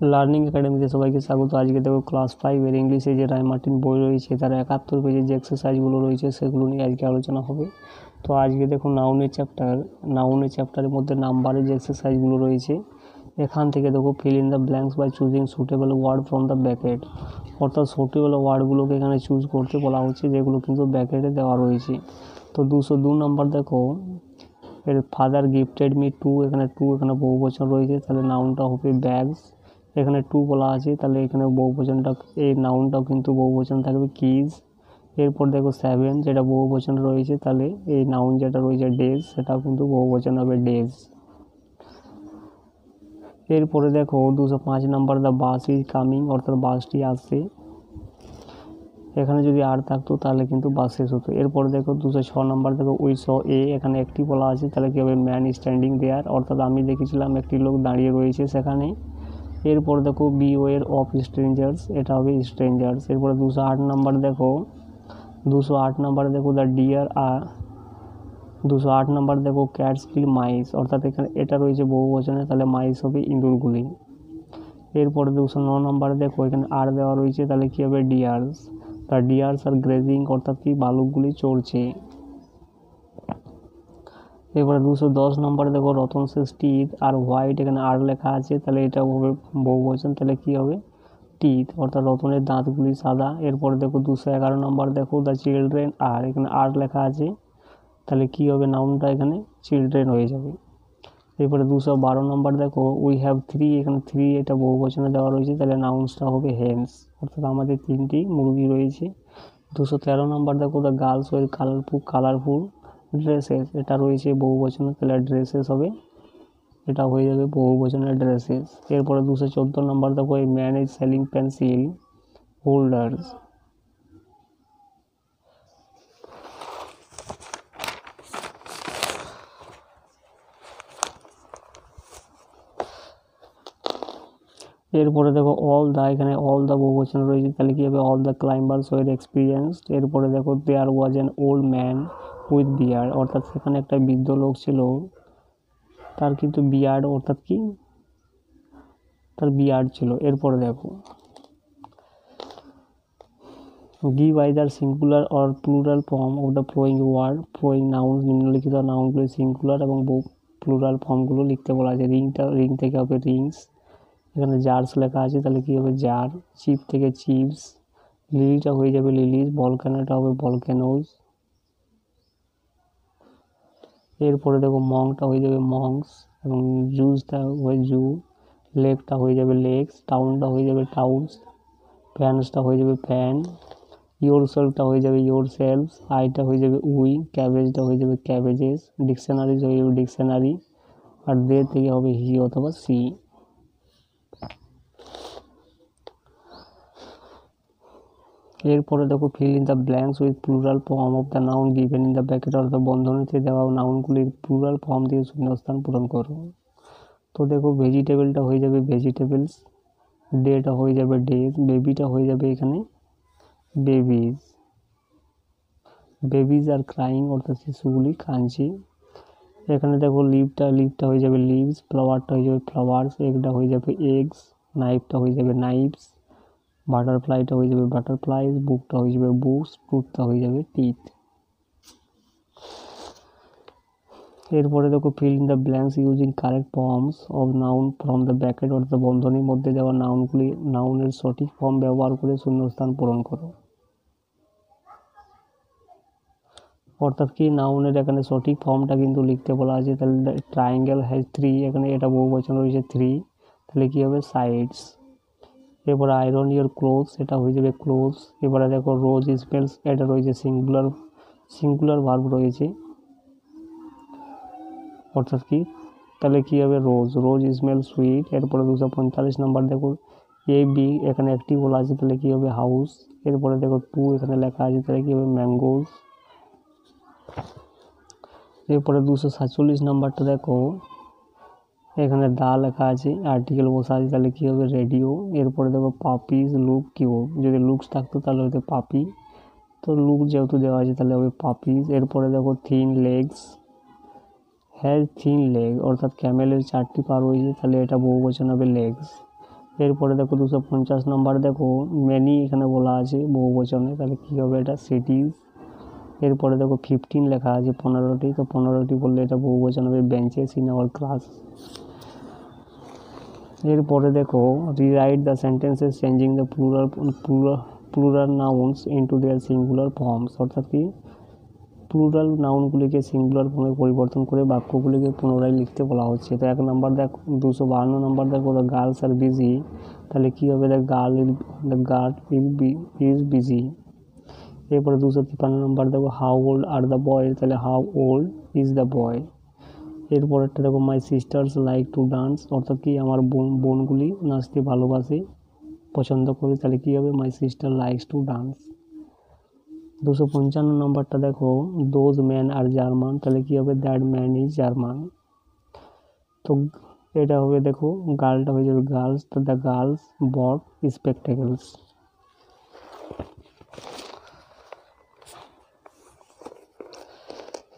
Learning একাডেমিতে সবাইকে স্বাগত। আজকে দেখো ক্লাস 5 ইংলিশে যে রায় মার্টিন বই রয়েছে তার 71 পেজের যে এক্সারসাইজগুলো রয়েছে সেগুলো নিয়ে আজকে আলোচনা হবে। তো আজকে দেখো নাউনের চ্যাপ্টারের মধ্যে নাম্বারের যে এক্সারসাইজগুলো রয়েছে এখান থেকে দেখো fill in the blanks by choosing suitable word from the bracket, অর্থাৎ সুটেবল ওয়ার্ডগুলোকে এখানে চুজ করতে বলা হচ্ছে যেগুলো কিন্তু ব্যাকেটে দেওয়া রয়েছে। তো 202 নম্বর দেখো এর ফাদার গিফটেড মি টু, এখানে বহু বচন রয়েছে, তাহলে নাউনটা হবে ব্যাগস। এখানে টু বলা আছে, তাহলে এখানে বহুবচনটা এই নাউনটাও কিন্তু বহুবচন থাকবে কিজ। এরপর দেখো 7 যেটা বহুবচন রয়েছে, তাহলে এই নাউন যেটা রয়েছে ডেজ সেটাও কিন্তু বহুবচন হবে ডেজ। এরপরে দেখো 205 নম্বর দ্য বাস ইজ কামিং, অর্থাৎ বাসটি আসছে। এখানে যদি আর থাকতো তাহলে কিন্তু বাস শেষ হতো। এরপরে দেখো 206 নম্বর দেখো উই স এ, এখানে একটি বলা আছে, তাহলে কি হবে ম্যান স্ট্যান্ডিং দেয়ার, অর্থাৎ আমি দেখেছিলাম একটি লোক দাঁড়িয়ে রয়েছে সেখানে। এরপর দেখো বি ওয়ের অফ স্ট্রেঞ্জার্স, এটা হবে স্ট্রেঞ্জার্স। এরপরে 208 নম্বর দেখো দ্য ডিয়ার 208 নম্বর দেখো ক্যাটস কিল মাইস, অর্থাৎ এখানে এটা রয়েছে বহুবচনে, তাহলে মাইস হবে ইঁদুরগুলি। এরপরে 209 নম্বর দেখো এখানে আর দেওয়া রয়েছে, তাহলে কি হবে deers. The deers are grazing, অর্থাৎ কি বালুকগুলি চড়ছে। এরপরে 210 নম্বরে দেখো Ratan's teeth are white, এখানে আর লেখা আছে, তাহলে এটা হবে বহুবচন, তাহলে কি হবে টিথ, অর্থাৎ রতনের দাঁতগুলি সাদা। এরপরে দেখো 211 নম্বর দেখো দ্য চিলড্রেন আর, এখানে আর লেখা আছে, তাহলে কি হবে নাউনটা এখানে চিলড্রেন হয়ে যাবে। এরপরে 212 নম্বর দেখো উই হ্যাভ 3, এখানে 3 এটা বহুবচনে দেওয়া রয়েছে, তাহলে নাউন্সটা হবে হেন্স, অর্থাৎ আমাদের 3টি মুরগি রয়েছে। 213 নম্বর দেখো the girls war colourful dresses, এটা রয়েছে বহুবচনে, তাহলে ড্রেসেস হবে, এটা হয়ে যাবে বহুবচনের ড্রেসেস। এরপরে 214 নম্বর দেখো এই man is selling pencil holders. এরপরে দেখো অল দা, এখানে অল দা বহুবচন রয়েছে, তাহলে কি হবে all the climbers were experienced. এরপরে দেখো there was an old man with beard, অর্থাৎ সেখানে একটা বৃদ্ধ লোক ছিল, তার কিন্তু বিয়ার্ড, অর্থাৎ কি তার বিয়ার্ড ছিল। এরপরে দেখো give either singular or plural form of the following word following noun, নিম্নলিখিত নাউনগুলি সিঙ্গুলার এবং প্লুরাল ফর্মগুলো লিখতে বলা আছে। রিং থেকে হবে রিংস, এখানে জার্স লেখা আছে, তাহলে কি হবে জার। চিপ থেকে চিপস, লিলিটা হয়ে যাবে লিলিস, ভলকানোটা হবে ভলকানোজ। এরপরে দেখো মংটা হয়ে যাবে মংস এবং জুসটা হয়ে জু, লেকটা হয়ে যাবে লেকস, টাউনটা হয়ে যাবে টাউন্স, ফ্যান্সটা হয়ে যাবে ফ্যান, ইয়োর সেলফটা হয়ে যাবে ইয়োর সেলফস, আইটা হয়ে যাবে উই, ক্যাবেজটা হয়ে যাবে ক্যাবেজেস, ডিকশনারিজ হয়ে যাবে ডিকশনারি, আর দে থেকে হবে হি অথবা সি। এরপরে দেখো fill in the blanks with plural form of the noun given in the bracket, অর্থাৎ বন্ধনীতে দেওয়া নাউনগুলির প্লুরাল ফর্ম দিয়ে শূন্যস্থান পূরণ করো। তো দেখো ভেজিটেবলটা হয়ে যাবে ভেজিটেবলস, ডেটা হয়ে যাবে ডেজ, বেবিটা হয়ে যাবে এখানে বেবিজ, বেবিজ আর ক্রাইং, অর্থাৎ শিশুগুলি কাঁদছে। এখানে দেখো লিভটা হয়ে যাবে লিভস, ফ্লাওয়ারটা হয়ে যাবে ফ্লাওয়ার্স, এগটা হয়ে যাবে এগস, নাইফটা হয়ে যাবে নাইফস, বাটারফ্লাইটা হয়ে যাবে বাটারফ্লাইজ, বুকটা হয়ে যাবে বুকস, টুথটা হয়ে যাবে টিথ। এরপরে দেখো fill in the blanks using correct forms of noun from the bracket, অর্থাৎ বন্ধনীর মধ্যে দেওয়া নাউনের সঠিক ফর্ম ব্যবহার করে শূন্যস্থান পূরণ করো। অর্থাৎ কি নাউনের এখানে সঠিক ফর্মটা কিন্তু লিখতে বলা আছে, তাহলে ট্রায়াঙ্গেল হ্যাজ 3, এখানে এটা বহুবচন রয়েছে 3, তাহলে কি হবে সাইডস। এরপরে আয়রন ইয়োর ক্লোথস, এটা হয়ে যাবে ক্লোথস। এবারে দেখো রোজ স্মেলস, এটা রয়েছে সিঙ্গুলার ভার্ব রয়েছে, অর্থাৎ কি তাহলে কি হবে রোজ স্মেল সুইট। এরপরে 245 নম্বর দেখো এ বি, এখানে একটি বলা আছে, তাহলে কি হবে হাউস। এরপরে দেখো 2 এখানে লেখা আছে, তাহলে কি হবে ম্যাঙ্গোজ। এরপরে 247 নম্বরটা দেখো এখানে দা লেখা আছে, আর্টিকেল বসা আছে, তাহলে কি হবে রেডিও। এরপরে দেখো পাপিজ লুক কিউট, যদি লুকস থাকতো তাহলে হতো পাপি, তো লুক যেহেতু দেওয়া আছে তাহলে হবে পাপিজ। এরপরে দেখো thin legs, has thin leg, অর্থাৎ ক্যামেলের 4টি পা রয়েছে, তাহলে এটা বহুবচন হবে লেগস। এরপরে দেখো 250 নাম্বার দেখো মেনি এখানে বলা আছে বহু বচনে, তাহলে কী হবে এটা সিটিজ। এরপরে দেখো 15 লেখা আছে 15টি, তো 15টি বললে এটা বহু বচন হবে বেঞ্চেস ইন আওয়ার ক্লাস। এরপরে দেখো rewrite the sentences changing the plural nouns into their singular forms, অর্থাৎ কি প্লুরাল নাউনগুলিকে সিঙ্গুলার ফর্মে পরিবর্তন করে বাক্যগুলিকে পুনরায় লিখতে বলা হচ্ছে। তো 1 নাম্বার দেখো 252 নাম্বার দেখো দ্য গার্লস আর বিজি, তাহলে কী হবে দ্য গার্ল ইজ বিজি। এরপরে 253 নাম্বার দেখো how old are the boy, তাহলে how old is the boy. এরপরেরটা দেখো my sisters like to dance, অর্থাৎ কি আমার বোনগুলি নাচতে ভালোবাসে পছন্দ করে, তাহলে কী হবে my sister likes to dance. 255 নম্বরটা দেখো দোজ ম্যান আর জার্মান, তাহলে কী হবে দ্যাট ম্যান ইজ জার্মান। তো এটা হবে দেখো গার্লটা হয়ে যাবে গার্লস, তো দ্য গার্লস বট স্পেকটেকলস।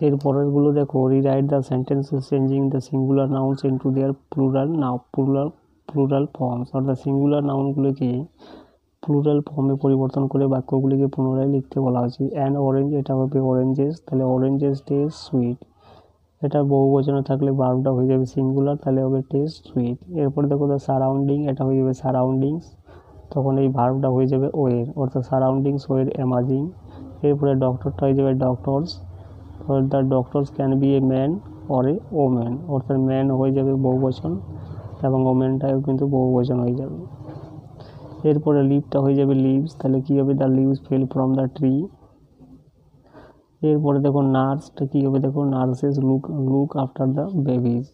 এরপরেরগুলো দেখো rewrite the sentences changing the singular nouns into their plural forms, অর্থাৎ সিঙ্গুলার নাউনগুলোকে প্লুরাল ফর্মে পরিবর্তন করে বাক্যগুলিকে পুনরায় লিখতে বলা হয়েছে। অ্যান্ড অরেঞ্জ, এটা হবে অরেঞ্জেস, তাহলে অরেঞ্জেস টেস্ট সুইট। এটা বহু বচনে থাকলে ভার্বটা হয়ে যাবে সিঙ্গুলার, তাহলে হবে টেস্ট সুইট। এরপর দেখো দ্য সারাউন্ডিং, এটা হয়ে যাবে সারাউন্ডিংস, তখন এই ভার্বটা হয়ে যাবে ওয়ের, অর্থাৎ সারাউন্ডিংস ওয়ের অ্যামাজিং। এরপরে ডক্টরটা হয়ে যাবে doctors, the doctors can B a man or a woman, অর্থাৎ ম্যান হয়ে যাবে বহু বচন এবং ওম্যানটাও কিন্তু বহু বচন হয়ে যাবে। এরপরে লিভটা হয়ে যাবে লিভস, তাহলে কী হবে the leaves fell from the tree. এরপরে দেখো নার্সটা কী হবে দেখো nurses look after the babies.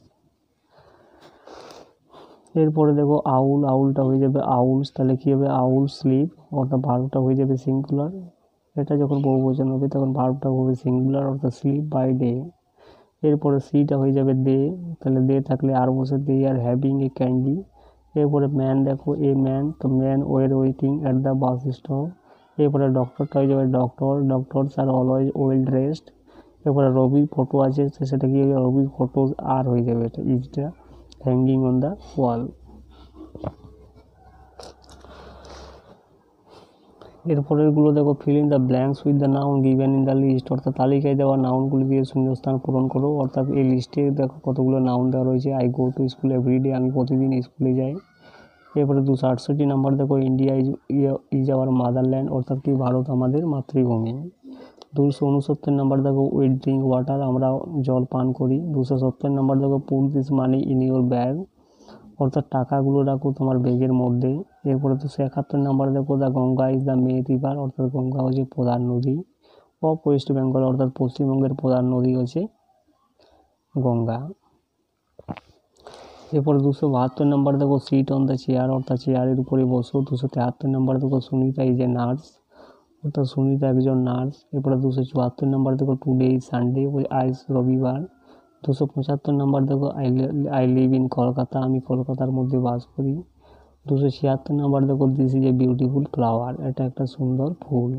এরপরে দেখো আউলটা হয়ে যাবে আউলস, তাহলে কী হবে আউল স্লিপ, অর্থাৎ ভার্বটা হয়ে যাবে সিঙ্গুলার। এটা যখন বহু বচন হবে তখন ভার্বটা হবে সিঙ্গুলার, অর্থাৎ স্লিপ বাই ডে। এরপরে সিটা হয়ে যাবে দে, তাহলে দে থাকলে আর বসে they are having a candy. এরপরে ম্যান দেখো এ ম্যান, তো man were waiting at the bus stop. এরপরে ডক্টরটা হয়ে যাবে doctors are always well dressed. এরপরে রবির ফটো আছে, সেটা কি হবে রবির ফটোজ আর হয়ে যাবে এটা ইজটা হ্যাঙ্গিং অন দ্য ওয়াল। এরপরেরগুলো দেখো fill in the blanks with the noun given in the list, অর্থাৎ তালিকায় দেওয়া নাউনগুলি দিয়ে শূন্যস্থান পূরণ করো। অর্থাৎ এই লিস্টে দেখো কতগুলো নাউন দেওয়া রয়েছে। I go to school everyday, আমি প্রতিদিন স্কুলে যাই। এরপরে 268 নাম্বার দেখো ইন্ডিয়া ইজ আওয়ার মাদারল্যান্ড, অর্থাৎ কি ভারত আমাদের মাতৃভূমি। 269 নাম্বার দেখো উই ড্রিঙ্ক ওয়াটার, আমরা জল পান করি। 270 নাম্বার দেখো put this money in your bag, অর্থাৎ টাকাগুলো রাখো তোমার ব্যাগের মধ্যে। এরপরে 271 নাম্বার দেখো the Ganga is the main river, অর্থাৎ গঙ্গা হচ্ছে প্রধান নদী অফ ওয়েস্ট বেঙ্গল, অর্থাৎ পশ্চিমবঙ্গের প্রধান নদী হচ্ছে গঙ্গা। এরপরে 272 নাম্বার দেখো সিট অন দ্য চেয়ার, অর্থাৎ চেয়ারের উপরে বসো। 273 নাম্বার দেখো সুনিতা ইজ এ নার্স, অর্থাৎ সুনিতা একজন নার্স। এরপরে 274 নাম্বার দেখো টুডে ইজ সানডে, আজ রবিবার। 275 নাম্বার দেখো আই লিভ ইন কলকাতা, আমি কলকাতার মধ্যে বাস করি। 276 নাম্বার দেখো this is a beautiful flower, এটা একটা সুন্দর ফুল।